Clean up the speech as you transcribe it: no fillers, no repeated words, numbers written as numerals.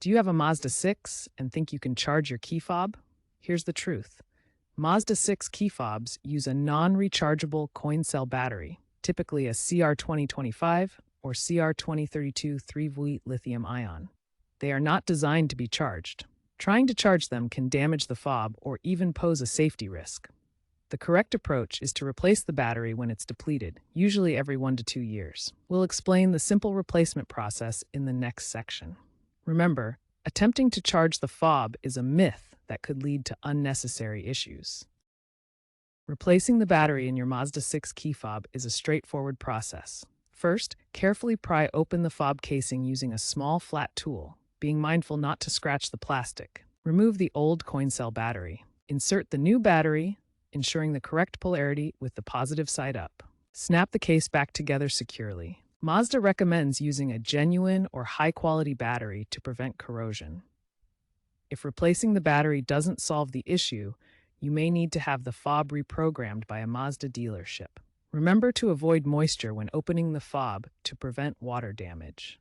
Do you have a Mazda 6 and think you can charge your key fob? Here's the truth. Mazda 6 key fobs use a non-rechargeable coin cell battery, typically a CR2025 or CR2032 3V lithium-ion. They are not designed to be charged. Trying to charge them can damage the fob or even pose a safety risk. The correct approach is to replace the battery when it's depleted, usually every 1 to 2 years. We'll explain the simple replacement process in the next section. Remember, attempting to charge the fob is a myth that could lead to unnecessary issues. Replacing the battery in your Mazda 6 key fob is a straightforward process. First, carefully pry open the fob casing using a small flat tool, being mindful not to scratch the plastic. Remove the old coin cell battery. Insert the new battery, ensuring the correct polarity with the positive side up. Snap the case back together securely. Mazda recommends using a genuine or high-quality battery to prevent corrosion. If replacing the battery doesn't solve the issue, you may need to have the fob reprogrammed by a Mazda dealership. Remember to avoid moisture when opening the fob to prevent water damage.